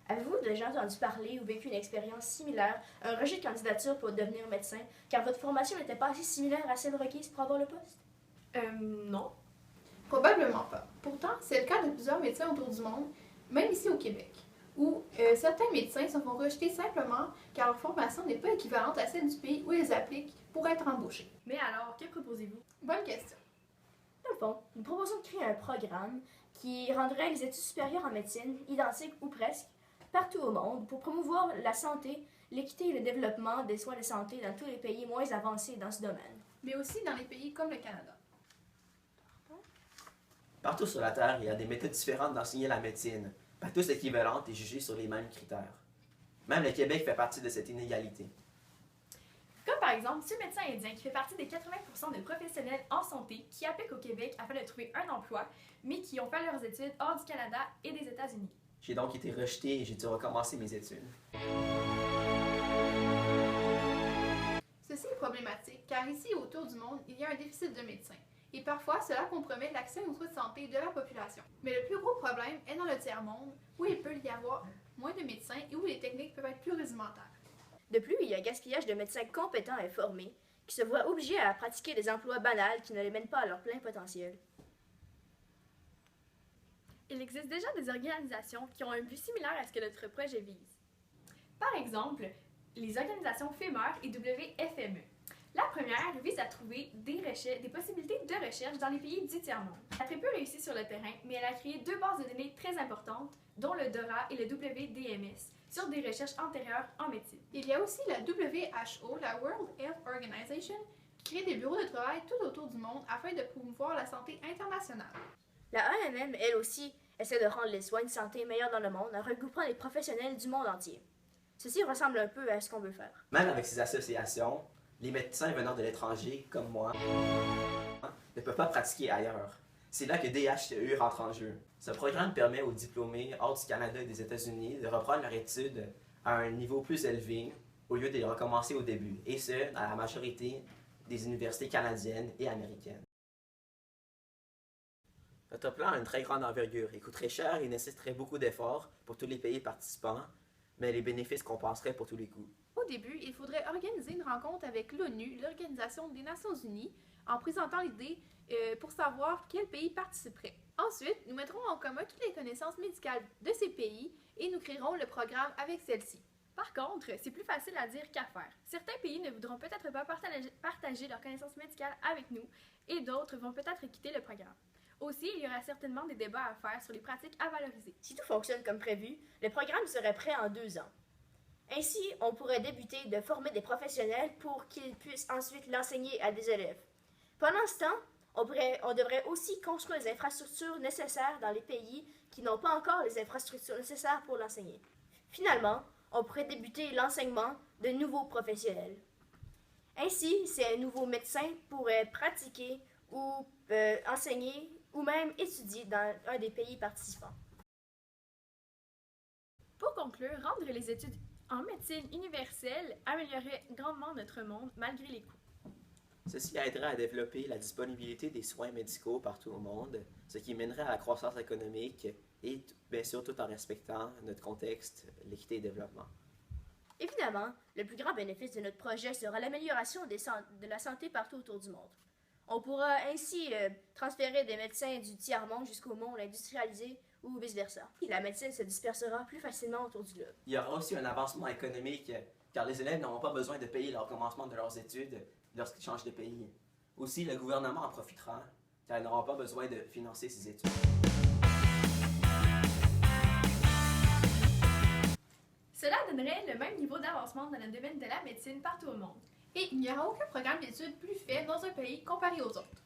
Avez-vous déjà entendu parler ou vécu une expérience similaire, un rejet de candidature pour devenir médecin, car votre formation n'était pas assez similaire à celle requise pour avoir le poste? Non. Probablement pas. Pourtant, c'est le cas de plusieurs médecins autour du monde, même ici au Québec, où certains médecins se font rejeter simplement car leur formation n'est pas équivalente à celle du pays où ils appliquent pour être embauchés. Mais alors, que proposez-vous? Bonne question. Dans le fond, nous proposons de créer un programme qui rendrait les études supérieures en médecine identiques ou presque partout au monde pour promouvoir la santé, l'équité et le développement des soins de santé dans tous les pays moins avancés dans ce domaine. Mais aussi dans les pays comme le Canada. Partout sur la Terre, il y a des méthodes différentes d'enseigner la médecine, pas tous équivalentes et jugées sur les mêmes critères. Même le Québec fait partie de cette inégalité. Comme par exemple ce médecin indien qui fait partie des 80% de professionnels en santé qui appliquent au Québec afin de trouver un emploi, mais qui ont fait leurs études hors du Canada et des États-Unis. J'ai donc été rejeté et j'ai dû recommencer mes études. Ceci est problématique car ici autour du monde, il y a un déficit de médecins. Et parfois, cela compromet l'accès aux soins de santé de la population. Mais le plus gros problème est dans le tiers-monde, où il peut y avoir moins de médecins et où les techniques peuvent être plus rudimentaires. De plus, il y a un gaspillage de médecins compétents et formés qui se voient obligés à pratiquer des emplois banals qui ne les mènent pas à leur plein potentiel. Il existe déjà des organisations qui ont un but similaire à ce que notre projet vise. Par exemple, les organisations FEMER et WFME. La première vise à trouver des possibilités de recherche dans les pays du tiers-monde. Elle a très peu réussi sur le terrain, mais elle a créé 2 bases de données très importantes, dont le DORA et le WDMS, sur des recherches antérieures en médecine. Il y a aussi la WHO, la World Health Organization, qui crée des bureaux de travail tout autour du monde afin de promouvoir la santé internationale. La AMM, elle aussi, essaie de rendre les soins de santé meilleurs dans le monde en regroupant les professionnels du monde entier. Ceci ressemble un peu à ce qu'on veut faire. Même avec ces associations, les médecins venant de l'étranger, comme moi, ne peuvent pas pratiquer ailleurs. C'est là que DHCE rentre en jeu. Ce programme permet aux diplômés hors du Canada et des États-Unis de reprendre leur étude à un niveau plus élevé au lieu de les recommencer au début, et ce, dans la majorité des universités canadiennes et américaines. Notre plan a une très grande envergure. Il coûterait cher et nécessiterait beaucoup d'efforts pour tous les pays participants, mais les bénéfices compenseraient pour tous les coûts. Au début, il faudrait organiser une rencontre avec l'ONU, l'Organisation des Nations Unies, en présentant l'idée pour savoir quel pays participerait. Ensuite, nous mettrons en commun toutes les connaissances médicales de ces pays et nous créerons le programme avec celles-ci. Par contre, c'est plus facile à dire qu'à faire. Certains pays ne voudront peut-être pas partager leurs connaissances médicales avec nous et d'autres vont peut-être quitter le programme. Aussi, il y aura certainement des débats à faire sur les pratiques à valoriser. Si tout fonctionne comme prévu, le programme serait prêt en 2 ans. Ainsi, on pourrait débuter de former des professionnels pour qu'ils puissent ensuite l'enseigner à des élèves. Pendant ce temps, on devrait aussi construire les infrastructures nécessaires dans les pays qui n'ont pas encore les infrastructures nécessaires pour l'enseigner. Finalement, on pourrait débuter l'enseignement de nouveaux professionnels. Ainsi, ces nouveaux médecins pourraient pratiquer ou enseigner ou même étudier dans un des pays participants. Pour conclure, rendre les études en médecine universelle améliorerait grandement notre monde malgré les coûts. Ceci aiderait à développer la disponibilité des soins médicaux partout au monde, ce qui mènerait à la croissance économique et bien sûr tout en respectant notre contexte, l'équité et le développement. Évidemment, le plus grand bénéfice de notre projet sera l'amélioration de la santé partout autour du monde. On pourra ainsi transférer des médecins du tiers-monde jusqu'au monde industrialisé ou vice-versa. La médecine se dispersera plus facilement autour du globe. Il y aura aussi un avancement économique car les élèves n'auront pas besoin de payer leur commencement de leurs études lorsqu'ils changent de pays. Aussi, le gouvernement en profitera car ils n'auront pas besoin de financer ces études. Cela donnerait le même niveau d'avancement dans le domaine de la médecine partout au monde. Et il n'y aura aucun programme d'études plus faible dans un pays comparé aux autres.